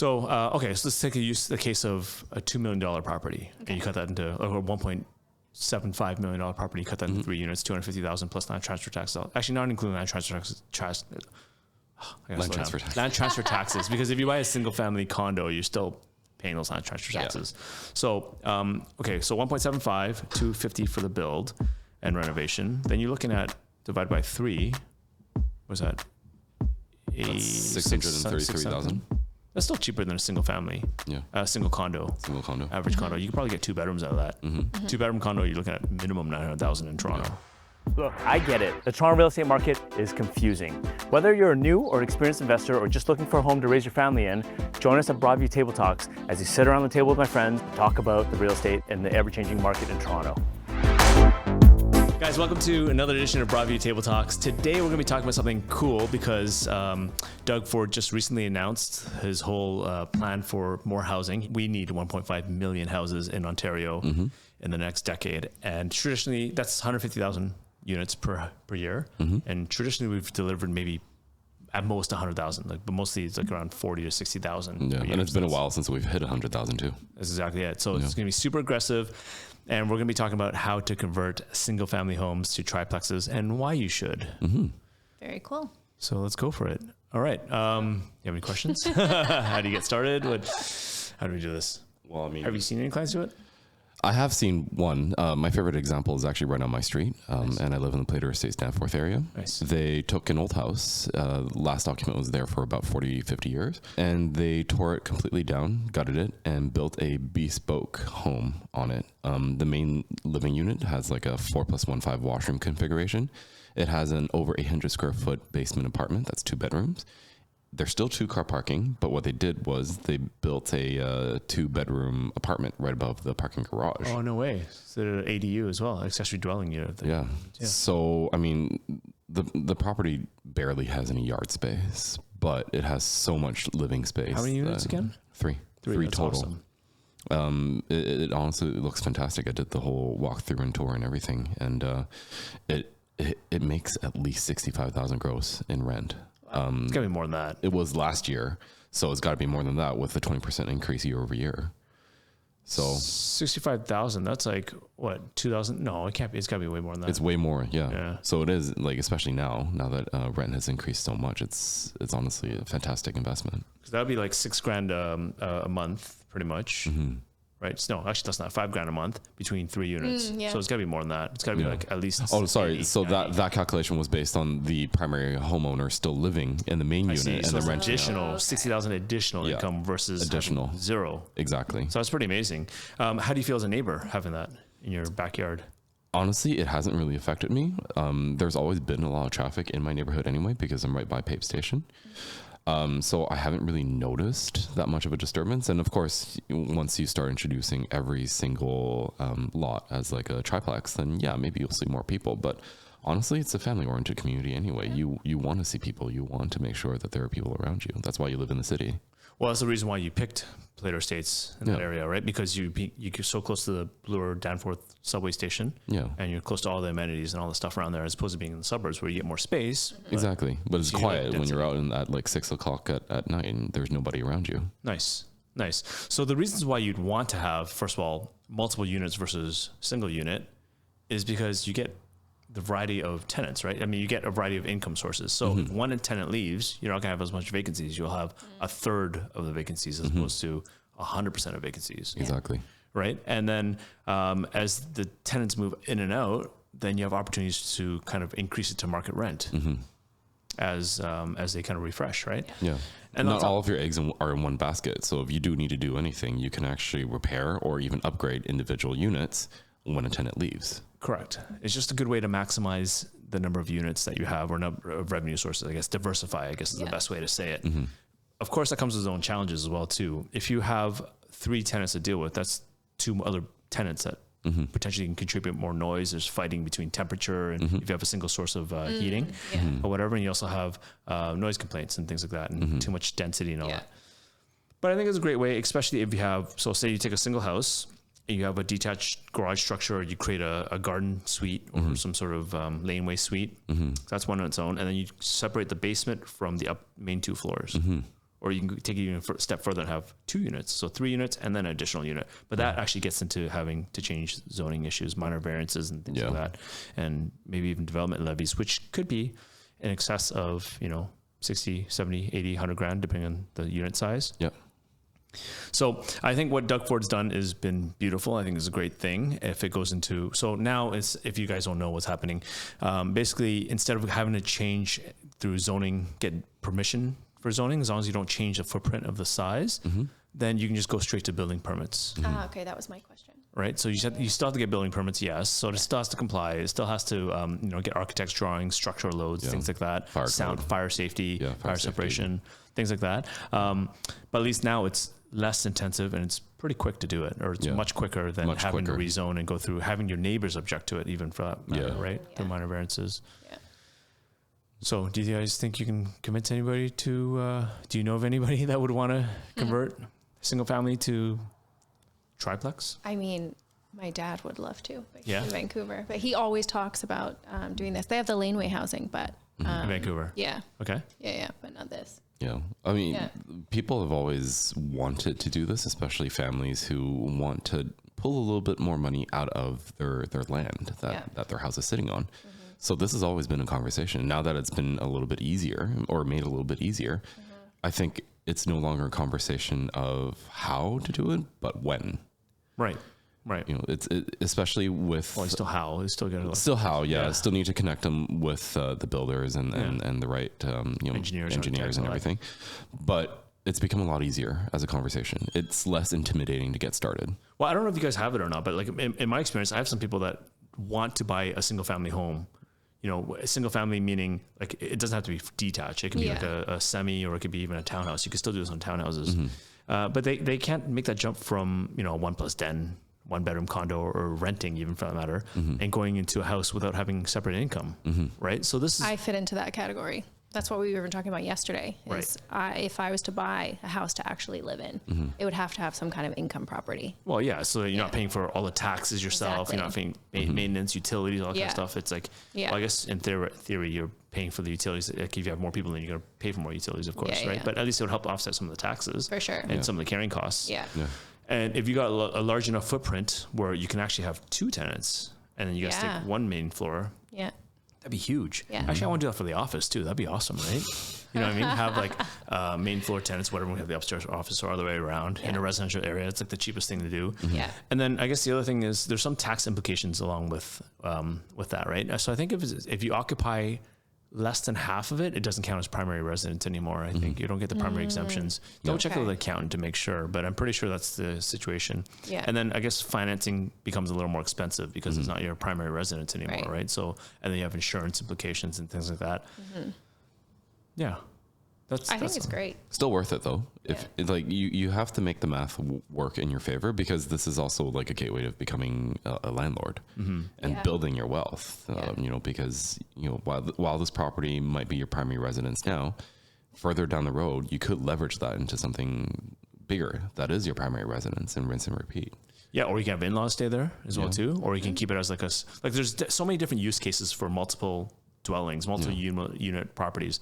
So, okay, so let's take the case of a $2 million property. Okay. And you cut that into, or $1.75 million property, you cut that into 3 units, $250,000 plus land transfer taxes. Actually, not including land transfer taxes. Land transfer taxes, because if you buy a single family condo, you're still paying those land transfer taxes. So, okay, so 1.75, 250 for the build and renovation. Then you're looking at divided by 3. Was that? 633,000. That's still cheaper than a single family. Yeah. Single condo. Average condo. You could probably get 2 bedrooms out of that. 2-bedroom condo, you're looking at minimum 900,000 in Toronto. Yeah. Look, I get it. The Toronto real estate market is confusing. Whether you're a new or experienced investor or just looking for a home to raise your family in, join us at Broadview Table Talks as we sit around the table with my friends and talk about the real estate and the ever-changing market in Toronto. Guys, welcome to another edition of Broadview Table Talks. Today we're going to be talking about something cool because Doug Ford just recently announced his whole plan for more housing. We need 1.5 million houses in Ontario in the next decade. And traditionally, that's 150,000 units per year. And traditionally, we've delivered maybe at most 100,000, but mostly it's like around 40 to 60,000. Yeah, and it's been a while since we've hit 100,000 too. That's exactly it. So it's going to be super aggressive. And we're going to be talking about how to convert single family homes to triplexes and why you should. Very cool. So let's go for it. All right. You have any questions? How do you get started? How do we do this? Well, I mean, have you seen any clients do it? I have seen one. My favorite example is actually right on my street, and I live in the Plater Estates Danforth area. Nice. They took an old house. Last occupant was there for about 40, 50 years, and they tore it completely down, gutted it, and built a bespoke home on it. The main living unit has like a 4+1.5 washroom configuration. It has an over 800 square foot basement apartment. That's 2 bedrooms. There's still 2-car parking, but what they did was they built a 2-bedroom apartment right above the parking garage. Oh, no way. So an ADU as well, accessory dwelling unit. Yeah. So, I mean, the property barely has any yard space, but it has so much living space. How many units again? 3. 3 total. Awesome. It honestly looks fantastic. I did the whole walkthrough and tour and everything, and it makes at least 65,000 gross in rent. It's gotta be more than that. It was last year, so it's got to be more than that with the 20% increase year over year. So 65,000. That's like what, 2,000? No, it can't be. It's gotta be way more than that. It's way more, yeah. So it is, like, especially now that rent has increased so much. It's honestly a fantastic investment. Because that would be like $6,000 a month, pretty much. Right? No, actually, that's not $5,000 a month between 3 units. So it's got to be more than that. It's got to be like at least. Oh, sorry. 80, so 90. that calculation was based on the primary homeowner still living in the main unit and so the rent. Additional 60,000 additional income versus additional 0. Exactly. So that's pretty amazing. How do you feel as a neighbor having that in your backyard? Honestly, it hasn't really affected me. There's always been a lot of traffic in my neighborhood anyway because I'm right by Pape Station. So I haven't really noticed that much of a disturbance. And of course, once you start introducing every single lot as like a triplex, then yeah, maybe you'll see more people. But honestly, it's a family-oriented community anyway. You want to see people. You want to make sure that there are people around you. That's why you live in the city. Well, that's the reason why you picked Plater Estates in that area, right? Because you're so close to the Bloor Danforth subway station, and you're close to all the amenities and all the stuff around there, as opposed to being in the suburbs where you get more space. Exactly, but it's quiet when you're out at like 6 o'clock at night and there's nobody around you. Nice. So the reasons why you'd want to have, first of all, multiple units versus single unit is because you get the variety of tenants, right? I mean, you get a variety of income sources. So if one tenant leaves, you're not going to have as much vacancies. You'll have a third of the vacancies as opposed to 100% of vacancies. Exactly. Right. And then as the tenants move in and out, then you have opportunities to kind of increase it to market rent as they kind of refresh, right? Yeah. And not all of your eggs are in one basket. So if you do need to do anything, you can actually repair or even upgrade individual units when a tenant leaves. Correct. It's just a good way to maximize the number of units that you have or number of revenue sources. I guess diversify, is the best way to say it. Of course, that comes with its own challenges as well, too. If you have 3 tenants to deal with, that's 2 other tenants that potentially can contribute more noise. There's fighting between temperature and if you have a single source of heating or whatever. And you also have noise complaints and things like that and too much density and all that. But I think it's a great way, especially if you have, so say you take a single house, you have a detached garage structure, or you create a garden suite or some sort of laneway suite. So that's one on its own. And then you separate the basement from the main 2 floors. or you can take it even a step further and have 2 units. So 3 units and then an additional unit. But that actually gets into having to change zoning issues, minor variances and things like that. And maybe even development levies, which could be in excess of, 60, 70, 80, 100 grand, depending on the unit size. Yeah. So I think what Doug Ford's done has been beautiful. I think it's a great thing if it goes into, so now it's, if you guys don't know what's happening, basically instead of having to change through zoning, get permission for zoning, as long as you don't change the footprint of the size, then you can just go straight to building permits. Okay, that was my question. Right. So you still have to get building permits. Yes. So it still has to comply. It still has to, get architect's drawings, structural loads, things like that, fire safety, fire separation, things like that. But at least now it's less intensive and it's pretty quick to do it, or it's much quicker than having to rezone and go through having your neighbors object to it, even for that matter, right? Through minor variances. Yeah. So do you guys think you can convince anybody to, do you know of anybody that would want to convert single family to triplex? I mean, my dad would love to, but he's in Vancouver. But he always talks about doing this. They have the laneway housing, but in Vancouver. Yeah. Okay. Yeah, but not this. Yeah. I mean, people have always wanted to do this, especially families who want to pull a little bit more money out of their land that their house is sitting on. So this has always been a conversation. Now that it's been a little bit easier, or made a little bit easier, I think it's no longer a conversation of how to do it, but when. Right. It's especially with. Well, still how. It's still got to. Still how. Yeah. Still need to connect them with the builders and the right engineers and everything. But it's become a lot easier as a conversation. It's less intimidating to get started. Well, I don't know if you guys have it or not, but like in my experience, I have some people that want to buy a single family home. A single family meaning like it doesn't have to be detached. It can be like a semi, or it could be even a townhouse. You can still do this on townhouses, but they can't make that jump from 1+10, 1-bedroom condo, or renting even for that matter, and going into a house without having separate income, right? So I fit into that category. That's what we were talking about yesterday. Is if I was to buy a house to actually live in, it would have to have some kind of income property. Well, yeah. So you're not paying for all the taxes yourself. Exactly. You're not paying maintenance, utilities, all that kind of stuff. It's like, well, I guess in theory, you're paying for the utilities. Like if you have more people, then you're going to pay for more utilities, of course, right? But at least it would help offset some of the taxes. For sure. And some of the carrying costs. Yeah. And if you got a large enough footprint where you can actually have 2 tenants, and then you guys take 1 main floor. Yeah. That'd be huge. Yeah. Actually, I want to do that for the office too. That'd be awesome, right? You know what I mean? Have like main floor tenants, whatever. We have the upstairs office or other way around in a residential area. It's like the cheapest thing to do. Yeah. And then I guess the other thing is there's some tax implications along with that, right? So I think if you occupy less than half of it, it doesn't count as primary residence anymore. I think you don't get the primary exemptions. Double check with the accountant to make sure, but I'm pretty sure that's the situation. Yeah. And then I guess financing becomes a little more expensive because it's not your primary residence anymore, right? So, and then you have insurance implications and things like that. Yeah. I think it's great. Still worth it though. If like you have to make the math work in your favor, because this is also like a gateway to becoming a landlord and building your wealth. Because while this property might be your primary residence now, further down the road you could leverage that into something bigger that is your primary residence and rinse and repeat. Yeah, or you can have in-laws stay there as well too, or you can keep it as like there's so many different use cases for multiple dwellings, multiple unit properties.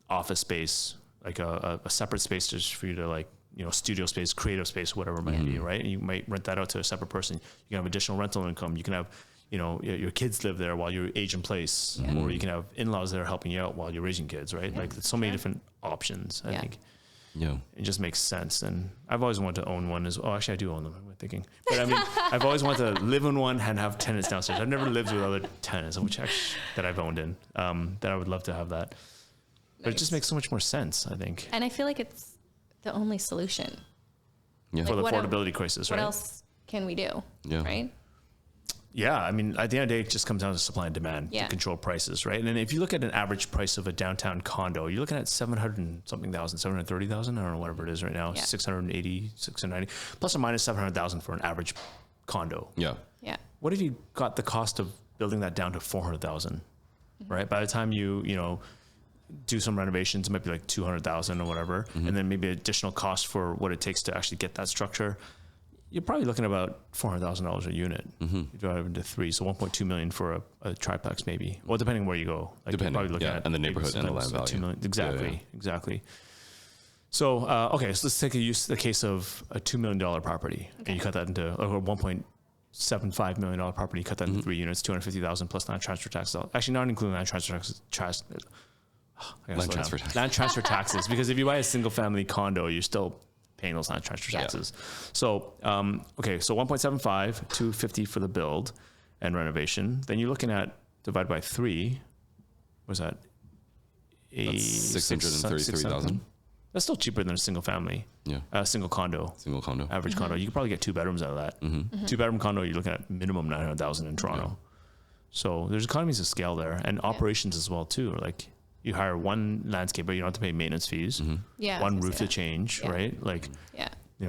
Office space, like a separate space just for you to studio space, creative space, whatever it might be, right? And you might rent that out to a separate person. You can have additional rental income. You can have, your kids live there while you age in place, or you can have in-laws there helping you out while you're raising kids, right? Like there's so many different options, I think. Yeah. It just makes sense. And I've always wanted to own one actually I do own them, I'm thinking. But I mean, I've always wanted to live in one and have tenants downstairs. I've never lived with other tenants, that I've owned in, that I would love to have that. But it just makes so much more sense, I think. And I feel like it's the only solution. Yeah. For the affordability crisis, right? What else can we do? Yeah. Right? Yeah. I mean, at the end of the day, it just comes down to supply and demand to control prices, right? And then if you look at an average price of a downtown condo, you're looking at 730,000, I don't know, whatever it is right now, 680, 690, plus or minus 700,000 for an average condo. Yeah. Yeah. What if you got the cost of building that down to 400,000, right? By the time you do some renovations, it might be like 200,000 or whatever, and then maybe additional cost for what it takes to actually get that structure. You're probably looking about $400,000 a unit. You divide into 3, so 1.2 million for a triplex, maybe. Well, depending where you go, like depending, you're probably looking at and the neighborhood and the land value. 2 million. Exactly, exactly. So, okay, so let's take the case of a $2 million property, and you cut that into a $1.75 million property. You cut that into 3 units, $250,000 plus land transfer taxes. Actually, not including land transfer taxes. Land transfer taxes, because if you buy a single family condo, you're still paying those land transfer taxes. So, okay, so 1.75, 250 for the build and renovation. Then you're looking at divided by 3. What's that? That's 633,000. That's still cheaper than a single family. Yeah. Single condo. Average condo. You could probably get 2 bedrooms out of that. 2-bedroom condo, you're looking at minimum 900,000 in Toronto. Yeah. So there's economies of scale there, and operations as well too. Like you hire one landscaper, you don't have to pay maintenance fees. One roof to change, right? Like,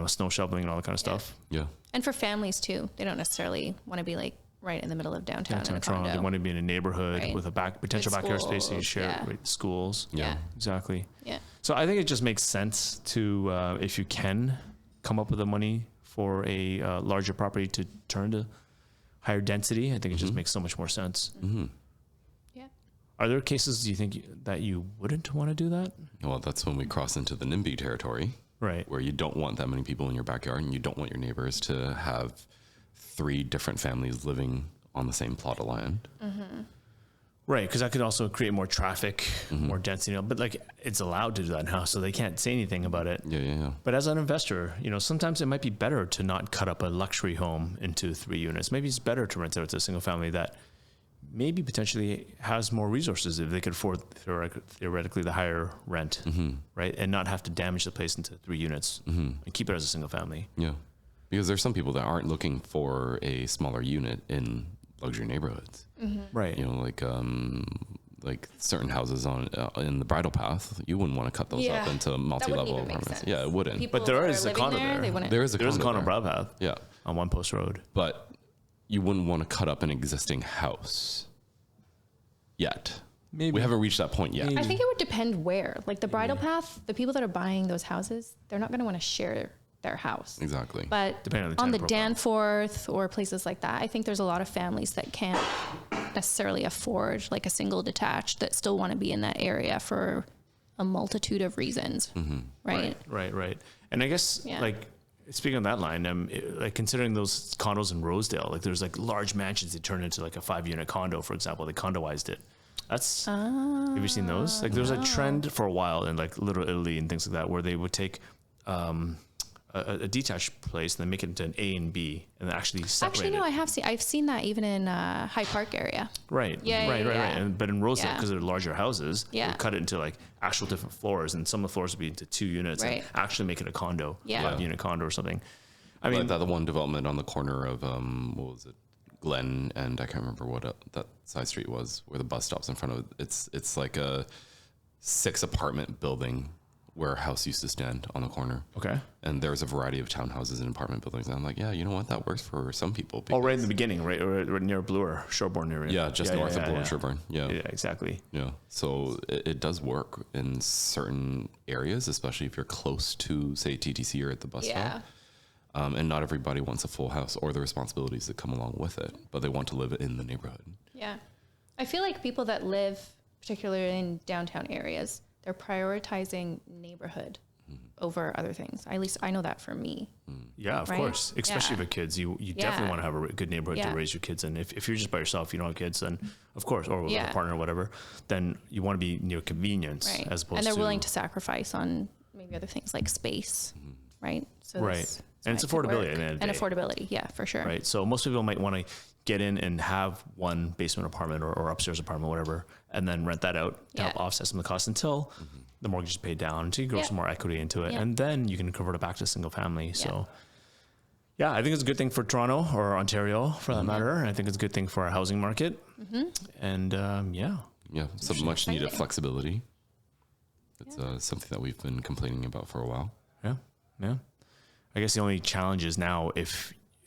snow shoveling and all that kind of stuff. Yeah. And for families too, they don't necessarily want to be like right in the middle of downtown in a Toronto. condo. They want to be in a neighborhood with a potential backyard space that you share with schools. Yeah. Exactly. Yeah. So I think it just makes sense to, if you can come up with the money for a larger property to turn to higher density, I think it just makes so much more sense. Yeah. Are there cases, do you think, that you wouldn't want to do that? Well, that's when we cross into the NIMBY territory. Right. Where you don't want that many people in your backyard, and you don't want your neighbors to have 3 different families living on the same plot of land. Right, because that could also create more traffic, more density. But like, it's allowed to do that now, so they can't say anything about it. Yeah. But as an investor, sometimes it might be better to not cut up a luxury home into 3 units. Maybe it's better to rent out to a single family that maybe potentially has more resources if they could afford theoretically the higher rent, right? And not have to damage the place into 3 units and keep it as a single family. Yeah. Because there's some people that aren't looking for a smaller unit in luxury neighborhoods. Right. Like certain houses in the Bridle Path, you wouldn't want to cut those up into multi-level apartments. Yeah, it wouldn't. But there is a condo there. There is a condo on Bridle Path. Yeah. On One Post Road. But you wouldn't want to cut up an existing house yet. Maybe. We haven't reached that point yet. I think it would depend where. Like the Bridle Path, the people that are buying those houses, they're not going to want to share their house. Exactly. But depending on the profile. Danforth or places like that, I think there's a lot of families that can't necessarily afford like a single detached that still want to be in that area for a multitude of reasons. Right. And I guess like speaking on that line, like considering those condos in Rosedale, like there's like large mansions that turn into like a 5-unit condo, for example. They condoized it. That's have you seen those? Like there's a trend for a while in like Little Italy and things like that where they would take a detached place and then make it into an A and B and then actually separate Actually, no, I've seen that even in High Park area. Right. Right. But in Rosedale, because they're larger houses, they would cut it into like actual different floors, and some of the floors would be into 2 units and actually make it a condo, 5-unit condo or something. I mean, like that one development on the corner of what was it, Glen, and I can't remember what that side street was where the bus stops in front of it. It's like a 6-apartment building where a house used to stand on the corner. Okay. And there's a variety of townhouses and apartment buildings. And I'm like, yeah, you know what? That works for some people. Oh, right in the beginning, right near Bloor, Sherbourne area. Yeah, just north of Bloor, Sherbourne. Yeah, exactly. Yeah. So it does work in certain areas, especially if you're close to, say, TTC or at the bus stop. And not everybody wants a full house or the responsibilities that come along with it, but they want to live in the neighborhood. Yeah. I feel like people that live, particularly in downtown areas, they're prioritizing neighborhood over other things. At least I know that for me. Yeah, of course. Especially with kids. You definitely want to have a good neighborhood to raise your kids in. If you're just by yourself, you don't have kids, then of course, or with a partner or whatever, then you want to be near convenience as opposed to... And they're willing to sacrifice on maybe other things like space, right? So and it's affordability. And affordability, yeah, for sure. Right. So most people might want to get in and have one basement apartment or upstairs apartment, whatever, and then rent that out to help offset some of the costs until the mortgage is paid down, until you grow some more equity into it, and then you can convert it back to single family. So, yeah, I think it's a good thing for Toronto or Ontario for that matter. And I think it's a good thing for our housing market. And some much needed flexibility. It's something that we've been complaining about for a while. Yeah. I guess the only challenge is now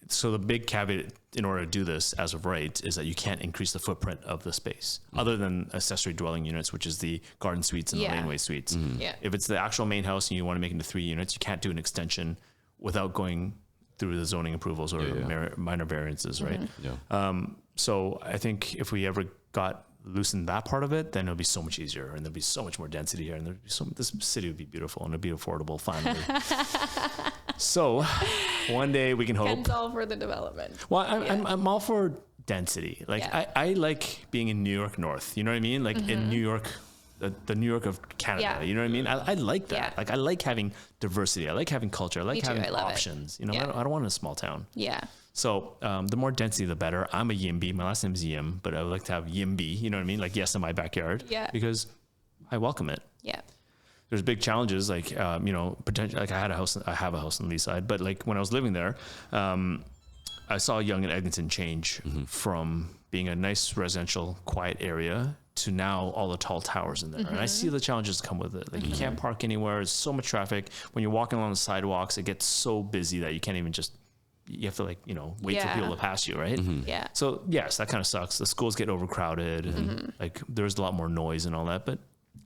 so the big caveat in order to do this as of right is that you can't increase the footprint of the space other than accessory dwelling units, which is the garden suites and the laneway suites. If it's the actual main house and you want to make it into 3 units, you can't do an extension without going through the zoning approvals or minor variances, right? So I think if we ever got loosen that part of it, then it'll be so much easier, and there'll be so much more density here, and this city would be beautiful, and it'll be affordable finally. So one day we can hope. Ken's all for the development. Well, I'm all for density. Like Yeah. I like being in New York North. You know what I mean? Like in New York, the New York of Canada. Yeah. You know what I mean? I like that. Yeah. Like I like having diversity. I like having culture. I like Me too. having I love it. options. You know, Yeah. I don't want a small town. Yeah. So the more density, the better. I'm a Yimby. My last name is Yim, but I would like to have Yimby. You know what I mean? Like yes, in my backyard. Yeah. Because I welcome it. Yeah. There's big challenges, like potentially. Like I have a house on the east side, but like when I was living there, I saw Yonge and Eglinton change from being a nice residential, quiet area to now all the tall towers in there. And I see the challenges that come with it. Like you can't park anywhere. There's so much traffic. When you're walking along the sidewalks, it gets so busy that you can't even you have to wait for Yeah. people to pass you, right? Yeah. So yes, that kind of sucks. The schools get overcrowded and like there's a lot more noise and all that, but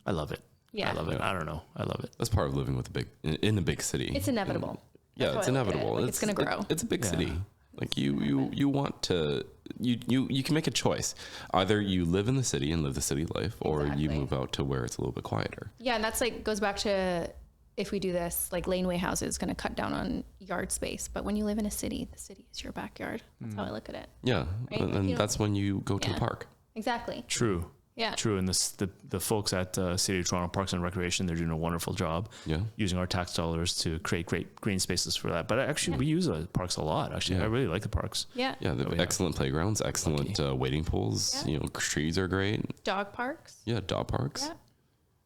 I love it. Yeah. I love it. I don't know. I love it. That's part of living with in a big city. It's inevitable. Yeah, That's it's how I look at it. inevitable. Like, it's going to grow. It's a big city. Like you want to you can make a choice. Either you live in the city and live the city life, or you Exactly. move out to where it's a little bit quieter. Yeah, and that's like goes back to if we do this, like laneway houses is going to cut down on yard space. But when you live in a city, the city is your backyard. That's how I look at it. Yeah, Right? and You know- that's when you go to Yeah. the park. Exactly. True. Yeah. True. And the folks at City of Toronto Parks and Recreation, they're doing a wonderful job Yeah. using our tax dollars to create great green spaces for that. But actually, we use the parks a lot. Actually, I really like the parks. Yeah. Yeah, they have excellent playgrounds, excellent wading pools. Yeah. You know, trees are great. Dog parks. Yeah, dog parks. Yeah.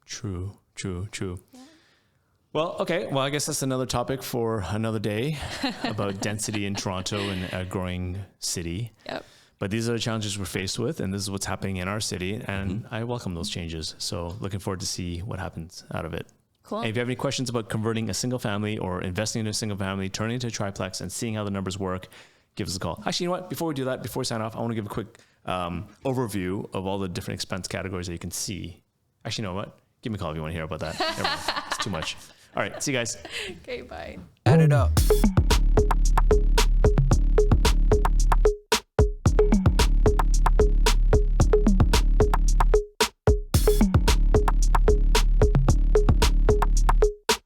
True. Well, okay. Well, I guess that's another topic for another day about density in Toronto and a growing city. Yep. But these are the challenges we're faced with, and this is what's happening in our city, and I welcome those changes. So looking forward to see what happens out of it. Cool. And if you have any questions about converting a single family or investing in a single family, turning into a triplex and seeing how the numbers work, give us a call. Actually, you know what? Before we do that, before we sign off, I want to give a quick overview of all the different expense categories that you can see. Actually, you know what? Give me a call if you want to hear about that. Never mind. It's too much. All right. See you guys. Okay, bye. Add it up.